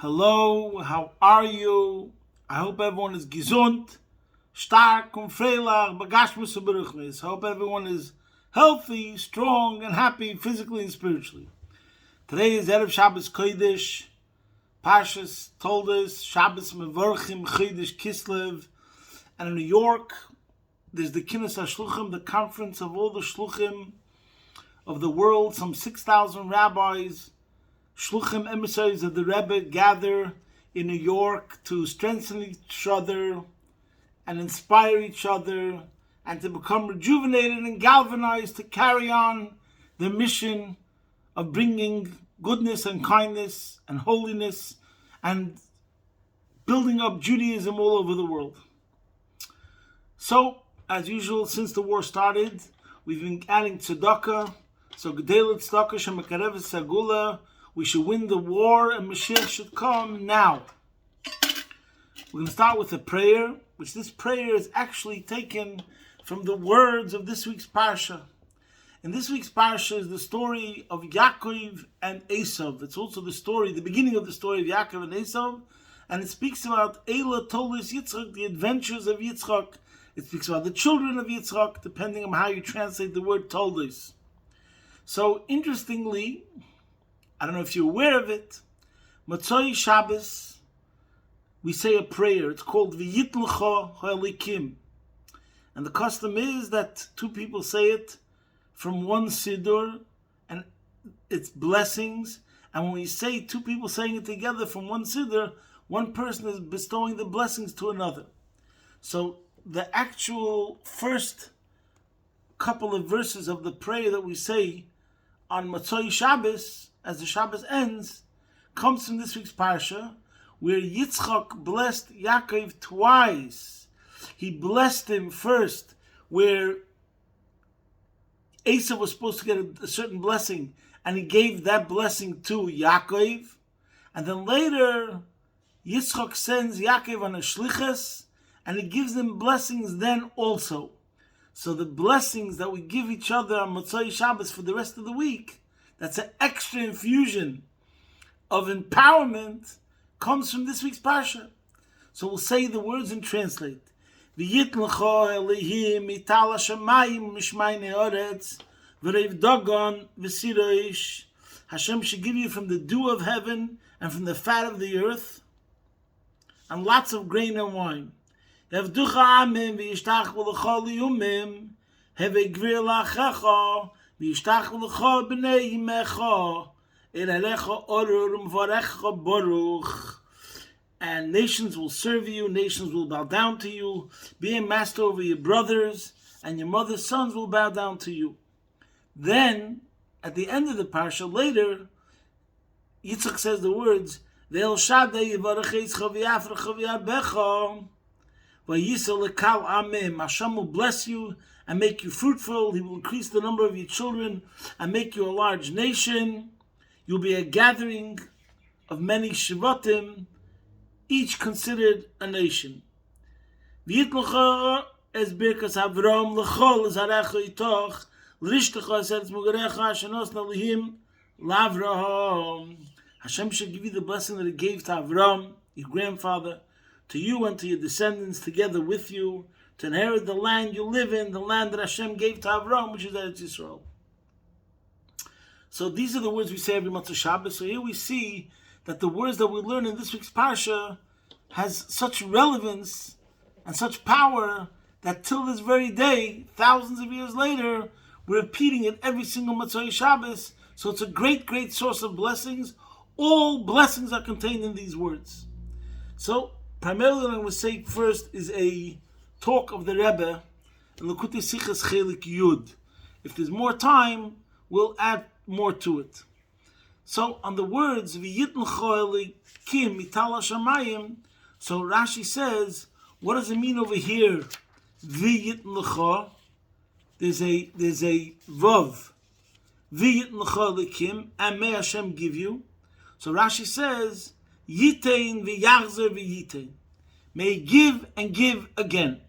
Hello, how are you? I hope everyone is gesund, stark und freilich, begashmus und beruchnis. I hope everyone is healthy, strong, and happy physically and spiritually. Today is Erev Shabbos Kodesh, Parshas Toldos, Shabbos Mevorchim, Chodesh Kislev, and in New York, there's the Kinus HaShluchim, the conference of all the Shluchim of the world, some 6,000 rabbis, Shluchim emissaries of the Rebbe gather in New York to strengthen each other and inspire each other and to become rejuvenated and galvanized to carry on the mission of bringing goodness and kindness and holiness and building up Judaism all over the world. So, as usual, since the war started, we've been adding tzedakah. So, Gedelet tzedakah shemakarevet sagula. We should win the war and Mashiach should come now. We're going to start with a prayer, which this prayer is actually taken from the words of this week's Parsha. In this week's Parsha is the story of Yaakov and Esav. It's also the beginning of the story of Yaakov and Esav, and it speaks about Eila Toldos Yitzchak, the adventures of Yitzchak. It speaks about the children of Yitzchak, depending on how you translate the word Toldos. So, interestingly, I don't know if you're aware of it, Motzoi Shabbos, we say a prayer. It's called V'yitlecha ha'elikim. And the custom is that two people say it from one siddur, and it's blessings. And when we say two people saying it together from one siddur, one person is bestowing the blessings to another. So the actual first couple of verses of the prayer that we say on Motzoi Shabbos, as the Shabbos ends, comes from this week's Parsha, where Yitzchak blessed Yaakov twice. He blessed him first, where Esav was supposed to get a certain blessing, and he gave that blessing to Yaakov. And then later, Yitzchak sends Yaakov on a shlichus, and he gives him blessings then also. So the blessings that we give each other on Motzoi Shabbos for the rest of the week, that's an extra infusion of empowerment, comes from this week's Parsha. So we'll say the words and translate. V'yitlecha Elihim mital hashamayim mishmay ne'oretz v'reiv dagon v'siroish. Hashem should give you from the dew of heaven and from the fat of the earth and lots of grain and wine. Yavducha amim v'yishtach v'lecha liyumim heve gvir lachecha v'yishtach v'lecha b'nei yimecha erelecha orur m'varecha baruch. And nations will serve you, nations will bow down to you. Be a master over your brothers, and your mother's sons will bow down to you. Then, at the end of the parsha, later, Yitzchak says the words, Ve'el shadei yivarech Yitzchak v'yafrecha v'yabecha v'yisel lekal amim. Hashem will bless you and make you fruitful. He will increase the number of your children and make you a large nation. You'll be a gathering of many shivatim, each considered a nation. V'yitlecha es birkas Avram l'chol zarecha itoch l'rishtecha es eretz mugarecha shenos nalihim l'Avraham. Hashem should give you the blessing that He gave to Avram, your grandfather, to you and to your descendants together with you, to inherit the land you live in, the land that Hashem gave to Avram, which is Eretz Yisrael. So these are the words we say every month of Shabbos. So here we see that the words that we learn in this week's Parsha has such relevance and such power that till this very day, thousands of years later, we're repeating it every single Motzoi Shabbos. So it's a great, great source of blessings. All blessings are contained in these words. So primarily what I'm going to say first is a talk of the Rebbe in Likutei Sichos Chelik Yud. If there's more time, we'll add more to it. So on the words V'yitlecha Elikim mital hashamayim, so Rashi says, what does it mean over here? V'yitlecha, there's a vav. V'yitlecha Elikim, and may Hashem give you. So Rashi says, Yitein v'yachzer v'yitein, may give and give again.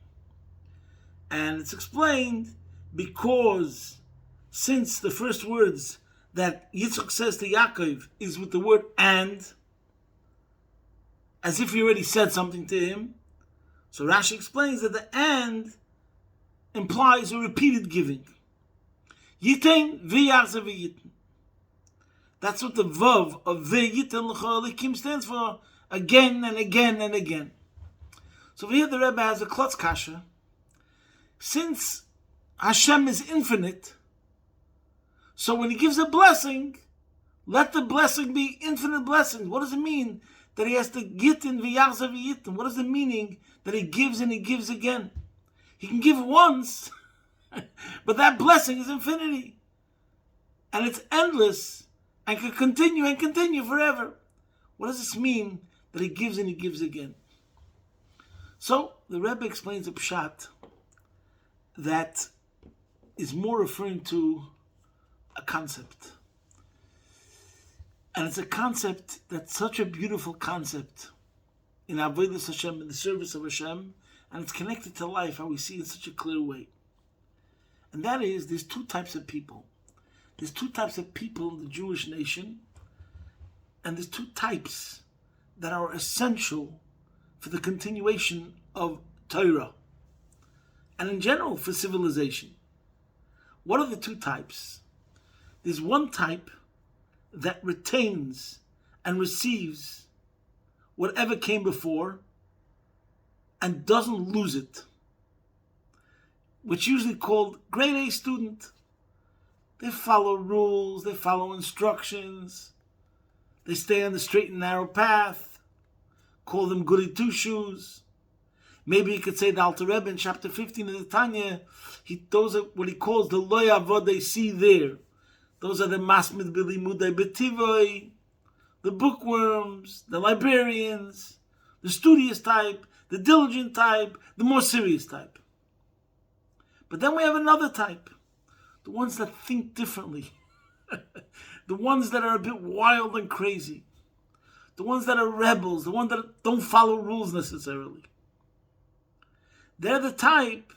And it's explained because since the first words that Yitzchak says to Yaakov is with the word and, as if he already said something to him. So Rashi explains that the and implies a repeated giving. Yitain v'yachze v'yitin. That's what the vav of v'yitin l'cholikim stands for, again and again and again. So here the Rebbe has a klotz kasha. Since Hashem is infinite, so when he gives a blessing, let the blessing be infinite blessings. What does it mean that he has to yitin v'yachze v'yitin? What is the meaning that he gives and he gives again? He can give once, but that blessing is infinity. And it's endless and can continue forever. What does this mean that he gives and he gives again? So the Rebbe explains a pshat that is more referring to a concept. And it's a concept that's such a beautiful concept in Avodas Hashem, in the service of Hashem, and it's connected to life, how we see it in such a clear way. And that is, there's two types of people. There's two types of people in the Jewish nation, and there's two types that are essential for the continuation of Torah, and in general for civilization. What are the two types? There's one type that retains and receives whatever came before and doesn't lose it, which is usually called grade A student. They follow rules, they follow instructions, they stay on the straight and narrow path, call them goody two-shoes. Maybe you could say the Alter Rebbe in chapter 15 of the Tanya, those are what he calls the lo yavod they see there. Those are the masmid bilimudei betivoi, the bookworms, the librarians, the studious type, the diligent type, the more serious type. But then we have another type, the ones that think differently, the ones that are a bit wild and crazy, the ones that are rebels, the ones that don't follow rules necessarily. They're the type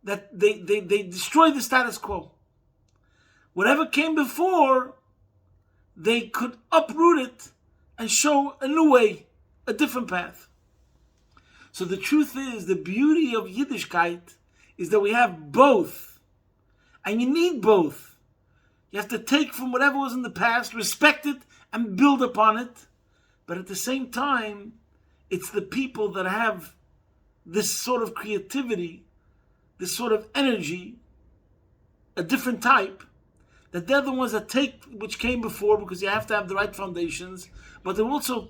that they destroy the status quo. Whatever came before, they could uproot it and show a new way, a different path. So the truth is, the beauty of Yiddishkeit is that we have both. And you need both. You have to take from whatever was in the past, respect it, and build upon it. But at the same time, it's the people that have this sort of creativity, this sort of energy, a different type, that they're the ones that take which came before, because you have to have the right foundations, but they're also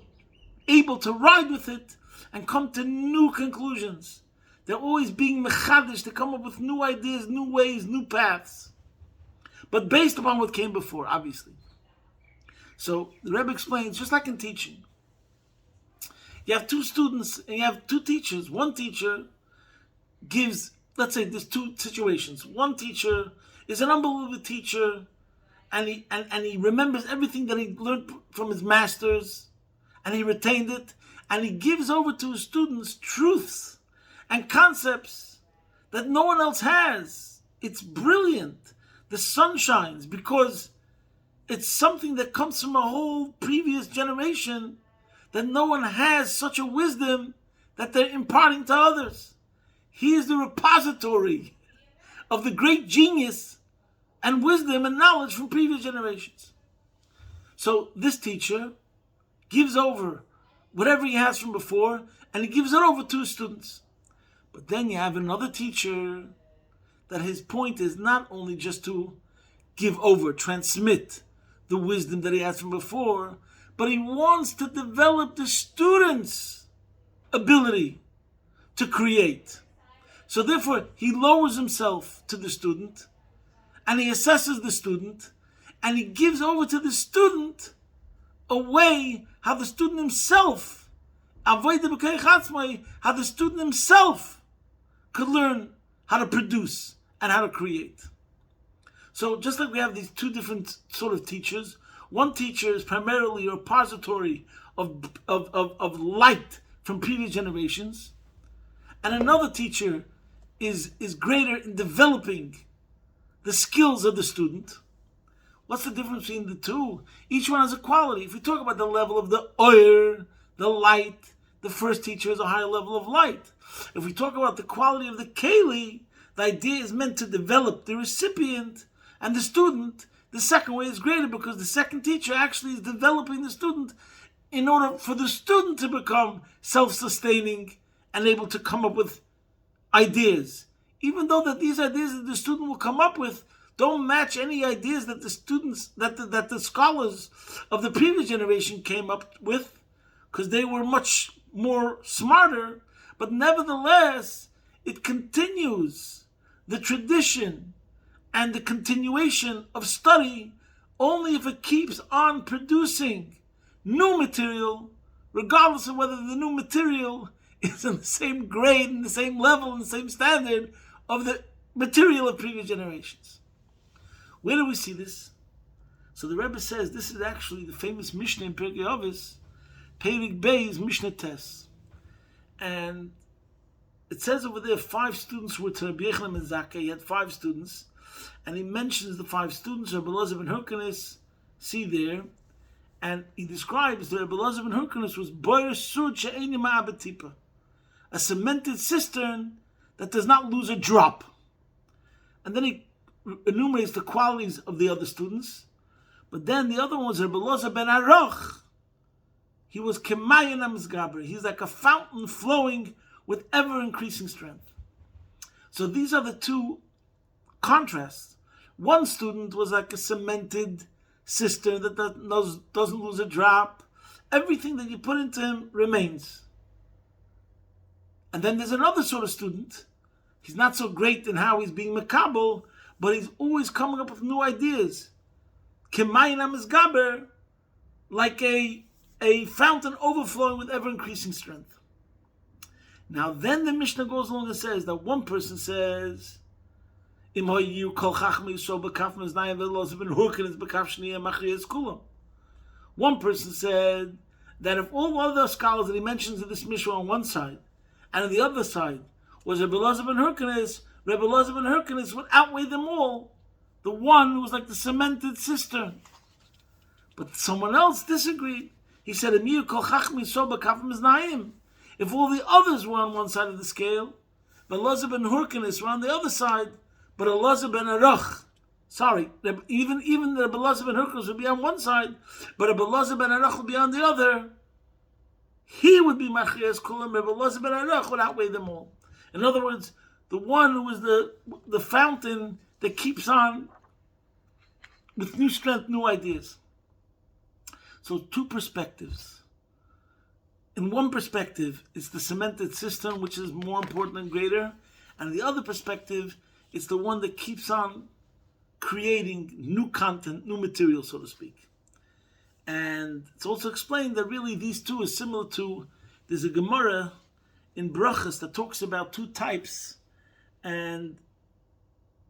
able to ride with it and come to new conclusions. They're always being mechadish to come up with new ideas, new ways, new paths, but based upon what came before, obviously. So the Rebbe explains, just like in teaching, you have two students and you have two teachers. One teacher gives, let's say there's two situations. One teacher is an unbelievable teacher, and he remembers everything that he learned from his masters, and he retained it, and he gives over to his students truths and concepts that no one else has. It's brilliant. The sun shines because it's something that comes from a whole previous generation that no one has such a wisdom that they're imparting to others. He is the repository of the great genius and wisdom and knowledge from previous generations. So this teacher gives over whatever he has from before, and he gives it over to his students. But then you have another teacher that his point is not only just to give over, transmit the wisdom that he has from before, but he wants to develop the student's ability to create. So therefore, he lowers himself to the student, and he assesses the student, and he gives over to the student a way how the student himself, how the student himself could learn how to produce and how to create. So just like we have these two different sort of teachers, one teacher is primarily a repository of light from previous generations, and another teacher is greater in developing the skills of the student. What's the difference between the two? Each one has a quality. If we talk about the level of the oil, the light, the first teacher has a higher level of light. If we talk about the quality of the keli, the idea is meant to develop the recipient and the student. The second way is greater because the second teacher actually is developing the student in order for the student to become self-sustaining and able to come up with ideas. Even though that these ideas that the student will come up with don't match any ideas that the students, that the scholars of the previous generation came up with, because they were much more smarter, but nevertheless, it continues the tradition and the continuation of study only if it keeps on producing new material, regardless of whether the new material is in the same grade, in the same level, in the same standard of the material of previous generations. Where do we see this? So the Rebbe says this is actually the famous Mishnah in Pirkei Avos, Perik Bey's Mishnah Tes. And it says over there 5 students were to Rabbi Yochanan ben Zakkai. He had 5 students. And he mentions the 5 students, Rabbi Elazar ben Hyrcanus, see there. And he describes that Rabbi Elazar ben Hyrcanus was Boyer Sud She'eini Ma'abed Tipa, a cemented cistern that does not lose a drop. And then he enumerates the qualities of the other students. But then the other one was Rabbi Elazar ben Aroch. He was Kemayan Amizgaber. He's like a fountain flowing with ever-increasing strength. So these are the 2 contrasts. One student was like a cemented cistern that doesn't lose a drop. Everything that you put into him remains. And then there's another sort of student. He's not so great in how he's being makabel, but he's always coming up with new ideas. Kemayin Amizgaber, like a fountain overflowing with ever-increasing strength. Now then the Mishnah goes along and says that one person says, one person said that if all other scholars that he mentions in this Mishnah on one side, and on the other side was Rabbi Elazar ben Hyrcanus, Rabbi Elazar ben Hyrcanus would outweigh them all. The one who was like the cemented cistern. But someone else disagreed. He said, if all the others were on one side of the scale, but Elazar ben Hyrcanus were on the other side, but Elazar ben Aroch, even Rabbi Elazar ben Hyrcanus would be on one side, but Rabbi Elazar ben Aroch would be on the other, he would be Machrias Kulam, Rabbi Elazar ben Aroch would outweigh them all. In other words, the one who was the fountain that keeps on with new strength, new ideas. So 2 perspectives. In one perspective, it's the cemented cistern, which is more important and greater. And the other perspective, it's the one that keeps on creating new content, new material, so to speak. And it's also explained that really these 2 are similar to, there's a Gemara in Brachas that talks about 2 types, and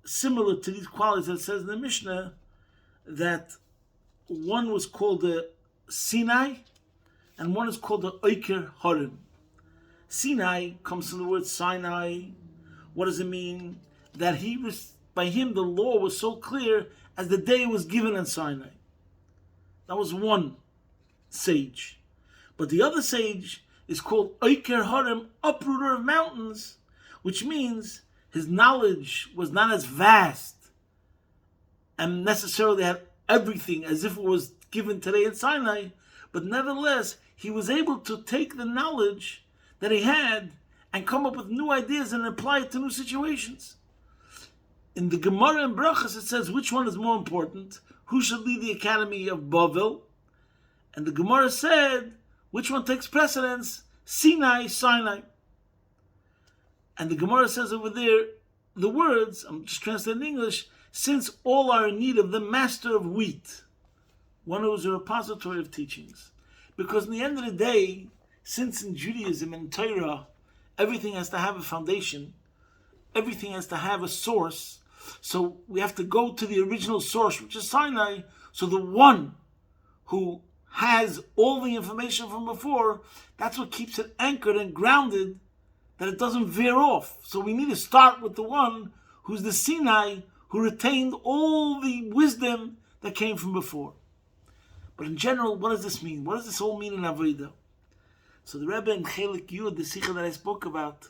similar to these qualities that it says in the Mishnah, that one was called the Sinai, and one is called the Oiker Harim. Sinai comes from the word Sinai. What does it mean? That by him the law was so clear as the day it was given on Sinai. That was one sage. But the other sage is called Oiker Harim, uprooter of mountains, which means his knowledge was not as vast and necessarily had everything as if it was given today in Sinai, but nevertheless, he was able to take the knowledge that he had and come up with new ideas and apply it to new situations. In the Gemara and Brachas, it says which one is more important, who should lead the academy of Bavel, and the Gemara said which one takes precedence, Sinai. And the Gemara says over there, the words, I'm just translating in English, since all are in need of the master of wheat, one who is a repository of teachings. Because in the end of the day, since in Judaism and Torah, everything has to have a foundation, everything has to have a source, so we have to go to the original source, which is Sinai, so the one who has all the information from before, that's what keeps it anchored and grounded, that it doesn't veer off. So we need to start with the one who's the Sinai, who retained all the wisdom that came from before. But in general, what does this mean? What does this all mean in Avodah? So the Rebbe in Chelik Yud, the Sikha that I spoke about,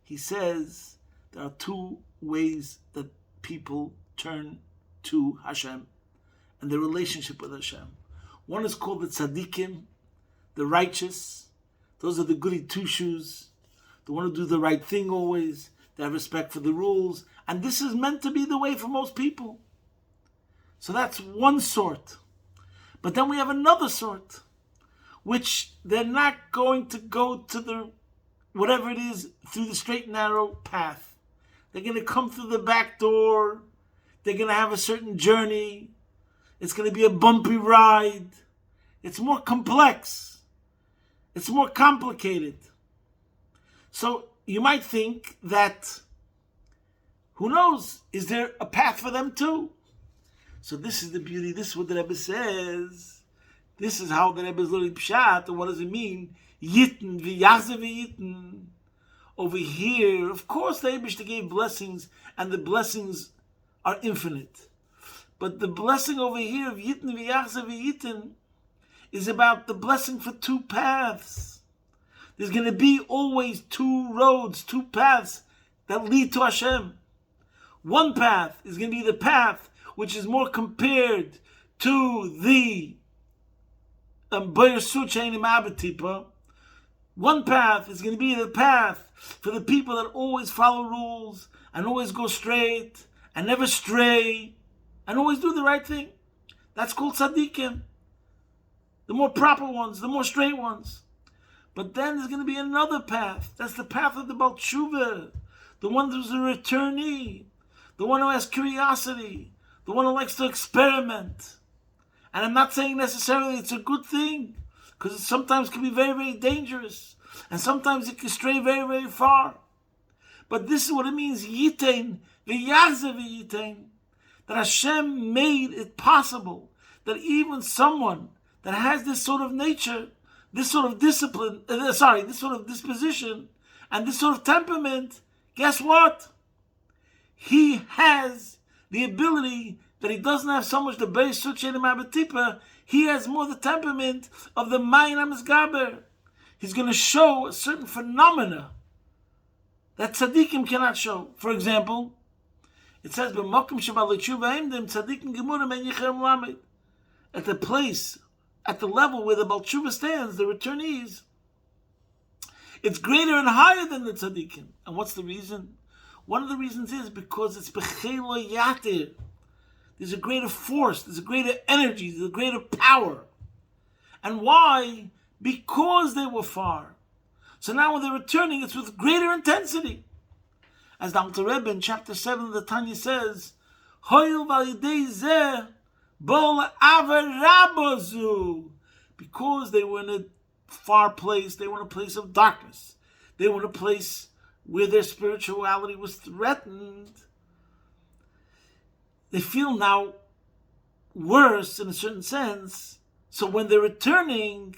he says there are two ways that people turn to Hashem and their relationship with Hashem. One is called the tzaddikim, the righteous. Those are the goody two-shoes. They want to do the right thing always. They have respect for the rules. And this is meant to be the way for most people. So that's one sort. But then we have another sort, which they're not going to go to the, whatever it is, through the straight and narrow path. They're going to come through the back door. They're going to have a certain journey. It's going to be a bumpy ride. It's more complex. It's more complicated. So you might think that, who knows, is there a path for them too? So this is the beauty. This is what the Rebbe says. This is how the Rebbe is learning Pshat. And what does it mean? Yitten, v'yachze v'yitten. Over here, of course, the Eibishter gave blessings, and the blessings are infinite. But the blessing over here of Yitten, v'yachze v'yitten is about the blessing for two paths. There's going to be always two roads, two paths that lead to Hashem. One path is going to be the path which is more compared to the one path is going to be the path for the people that always follow rules and always go straight and never stray and always do the right thing. That's called tzaddikim. The more proper ones, the more straight ones. But then there's going to be another path. That's the path of the Baal Tshuva, the one who's a returnee, the one who has curiosity, the one who likes to experiment. And I'm not saying necessarily it's a good thing, because it sometimes can be very, very dangerous. And sometimes it can stray very, very far. But this is what it means, Yitain, v'yachze v'yitain, that Hashem made it possible that even someone that has this sort of nature, this sort of discipline, this sort of disposition, and this sort of temperament, guess what? He has the ability that he doesn't have so much the Beis Suchenim Abetipa, he has more the temperament of the Mayin HaMizgaber. He's going to show a certain phenomena that tzaddikim cannot show. For example, it says, "B'mokum shebal tshuva imdim tzaddikim gemurim en yichem lamed." At the place, at the level where the Baal Tshuva stands, the returnees, it's greater and higher than the tzaddikim. And what's the reason? One of the reasons is because it's b'chelo yatir. There's a greater force, there's a greater energy, there's a greater power. And why? Because they were far. So now when they're returning, it's with greater intensity. As the Alter Rebbe in chapter 7 of the Tanya says, Hoyel v'alidei zeh bol averabozu. Because they were in a far place, they were in a place of darkness. They were in a place where their spirituality was threatened. They feel now worse in a certain sense. So when they're returning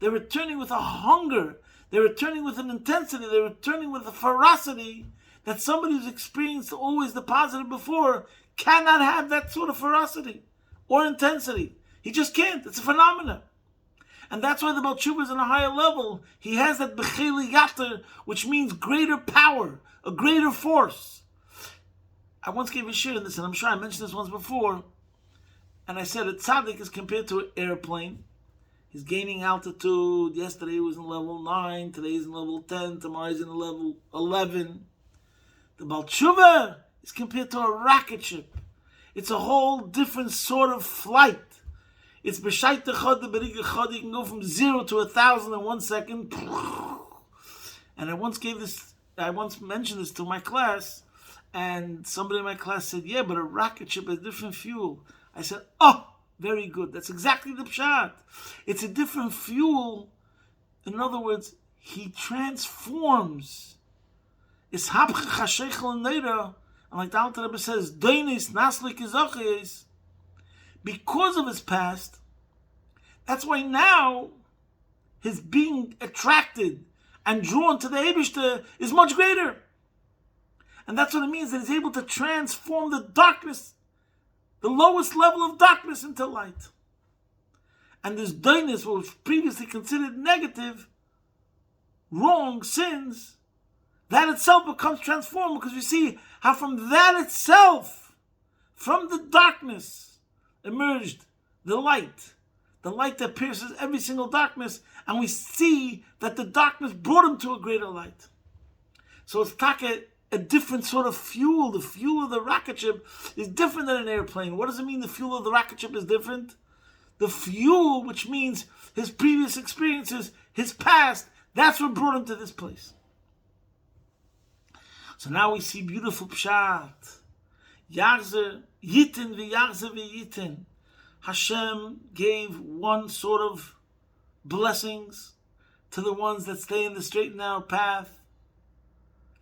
with a hunger. They're returning with an intensity. They're returning with a ferocity that somebody who's experienced always the positive before cannot have that sort of ferocity or intensity. He just can't. It's a phenomenon. And that's why the Baal Tshuva is on a higher level. He has that b'cheli yater, which means greater power, a greater force. I once gave a shir in this, and I'm sure I mentioned this once before, and I said a tzaddik is compared to an airplane. He's gaining altitude. Yesterday he was in level 9, today he's in level 10, tomorrow he's in level 11. The Baal Tshuva is compared to a rocket ship. It's a whole different sort of flight. It's b'shayt echad b'rig echad. You can go from 0 to 1,000 in 1 second. And I once mentioned this to my class, and somebody in my class said, yeah, but a rocket ship has different fuel. I said, oh, very good. That's exactly the pshat. It's a different fuel. In other words, he transforms. It's hapchach hasheichel neira. And like the Alter Rebbe says, Doinis naslik izoches. Because of his past, that's why now his being attracted and drawn to the Eibishter is much greater. And that's what it means, that he's able to transform the darkness, the lowest level of darkness, into light. And this darkness, what was previously considered negative, wrong, sins, that itself becomes transformed, because we see how from that itself, from the darkness, emerged the light that pierces every single darkness, and we see that the darkness brought him to a greater light. So it's a different sort of fuel. The fuel of the rocket ship is different than an airplane. What does it mean the fuel of the rocket ship is different? The fuel, which means his previous experiences, his past, that's what brought him to this place. So now we see beautiful pshat. Yachzer yitin v'yachzer v'yitin. Hashem gave one sort of blessings to the ones that stay in the straight and narrow path,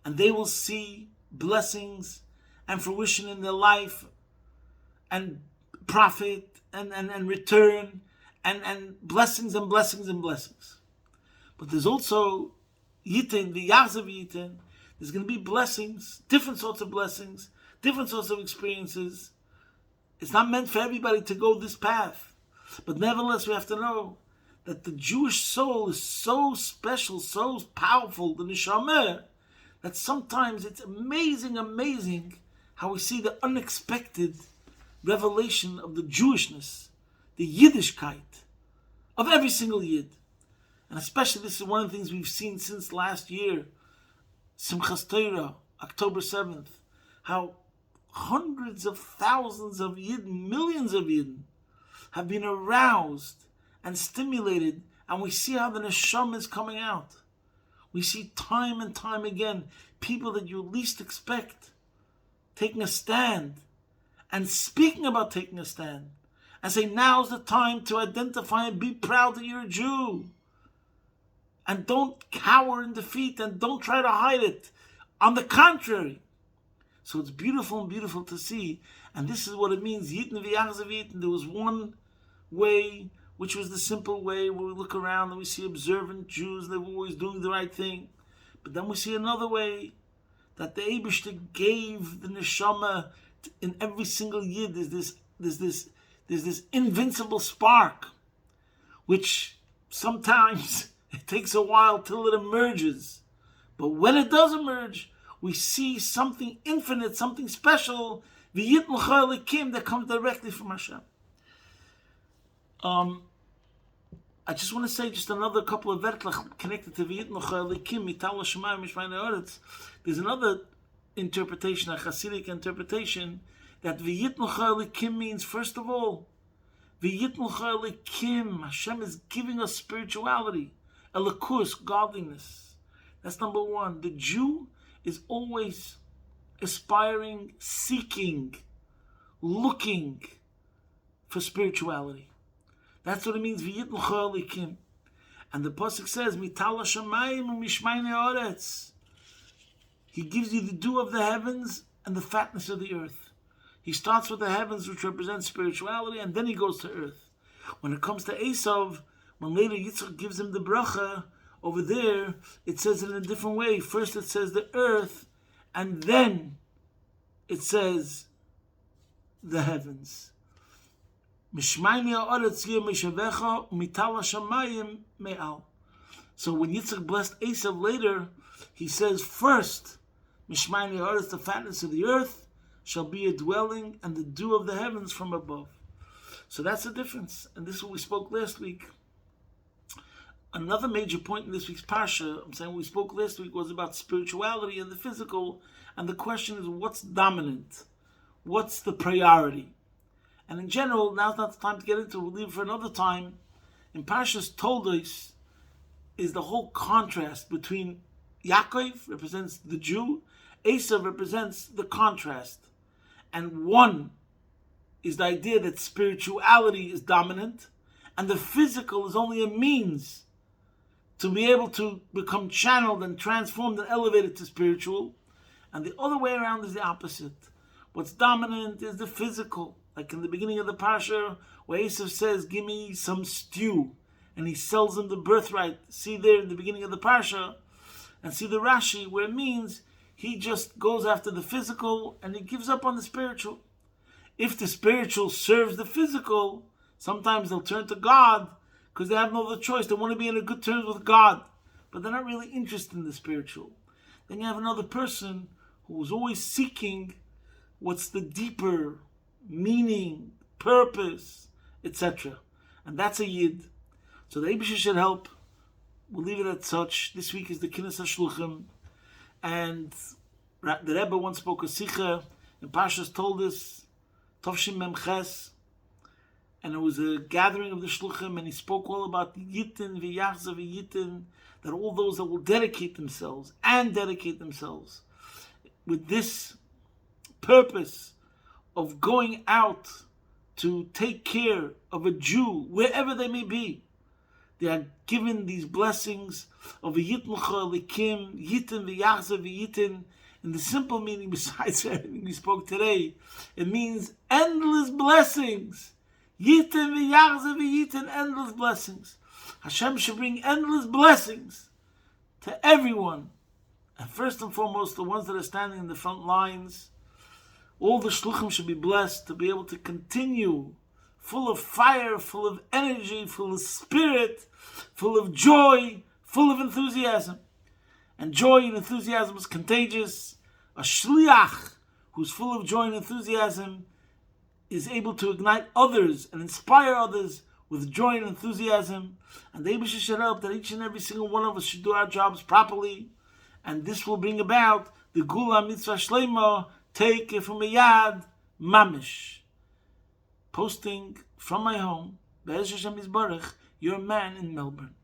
and they will see blessings and fruition in their life, and profit and return, and blessings and blessings and blessings. But there's also yitin v'yachzer v'yitin. There's going to be blessings, different sorts of blessings, different sorts of experiences. It's not meant for everybody to go this path. But nevertheless, we have to know that the Jewish soul is so special, so powerful, the neshama, that sometimes it's amazing how we see the unexpected revelation of the Jewishness, the Yiddishkeit of every single Yid. And especially this is one of the things we've seen since last year, Simchas Torah, October 7th, how hundreds of thousands of Yidden, millions of Yidden, have been aroused and stimulated, and we see how the neshama is coming out. We see time and time again people that you least expect taking a stand and speaking about taking a stand and say, now's the time to identify and be proud that you're a Jew. And don't cower in defeat and don't try to hide it. On the contrary. So it's beautiful and beautiful to see. And this is what it means. Yitin v'yachzer v'yitin. There was one way, which was the simple way, where we look around and we see observant Jews. They were always doing the right thing. But then we see another way, that the Eibishter gave the neshama in every single Yid. There's this invincible spark, which sometimes it takes a while till it emerges. But when it does emerge, we see something infinite, something special, v'yit l'chol likim, that comes directly from Hashem. I just want to say just another couple of vertlach connected to v'yit l'chol likim, mital l'shamayim mishmay ne'oretz. There's another interpretation, a Hasidic interpretation, that v'yit l'chol likim means, first of all, v'yit l'chol likim, Hashem is giving us spirituality, elikus, godliness. That's number one. The Jew is always aspiring, seeking, looking for spirituality. That's what it means, v'yit l'chol likim. And the pasuk says, mital hashamayim u'mishmay ne'oretz. He gives you the dew of the heavens and the fatness of the earth. He starts with the heavens, which represents spirituality, and then he goes to earth. When it comes to Esav, when later Yitzchak gives him the bracha, over there, it says it in a different way. First it says the earth, and then it says the heavens. So when Yitzchak blessed Esav later, he says first, the fatness of the earth shall be a dwelling, and the dew of the heavens from above. So that's the difference, and this is what we spoke last week. Another major point in this week's parsha, I'm saying we spoke last week, was about spirituality and the physical, and the question is, what's dominant? What's the priority? And in general, now's not the time to get into it, we'll leave it for another time. In Parshas Toldos is the whole contrast between Yaakov represents the Jew, Esav represents the contrast. And one is the idea that spirituality is dominant, and the physical is only a means to be able to become channeled and transformed and elevated to spiritual. And the other way around is the opposite. What's dominant is the physical. Like in the beginning of the Parsha, where Esav says, give me some stew. And he sells him the birthright. See there in the beginning of the Parsha. And see the Rashi, where it means he just goes after the physical and he gives up on the spiritual. If the spiritual serves the physical, sometimes they'll turn to God, because they have no other choice. They want to be in a good terms with God. but they're not really interested in the spiritual. Then you have another person who is always seeking what's the deeper meaning, purpose, etc. And that's a Yid. So the Eibusher should help. We'll leave it at such. This week is the Kinnis HaShluchim. And the Rebbe once spoke a Sikha in Parshas Toldos, Tovshim Mem Ches. And it was a gathering of the Shluchim, and he spoke all about Yitin, V'yachza V'yitin, that all those that will dedicate themselves with this purpose of going out to take care of a Jew, wherever they may be. They are given these blessings of a Yitmucha, Likim, Yitin, V'yachza V'yitin. In the simple meaning, besides everything we spoke today, it means endless blessings. Yitin v'yachze v'yitin, endless blessings. Hashem should bring endless blessings to everyone. And first and foremost, the ones that are standing in the front lines. All the shluchim should be blessed to be able to continue full of fire, full of energy, full of spirit, full of joy, full of enthusiasm. And joy and enthusiasm is contagious. A shliach who's full of joy and enthusiasm is able to ignite others and inspire others with joy and enthusiasm. And the Eibusher should help that each and every single one of us should do our jobs properly. And this will bring about the Gula Mitzvah Shleima, take it from a Yad Mamish. Posting from my home, Be'ez Hashem Yisbarach, your man in Melbourne.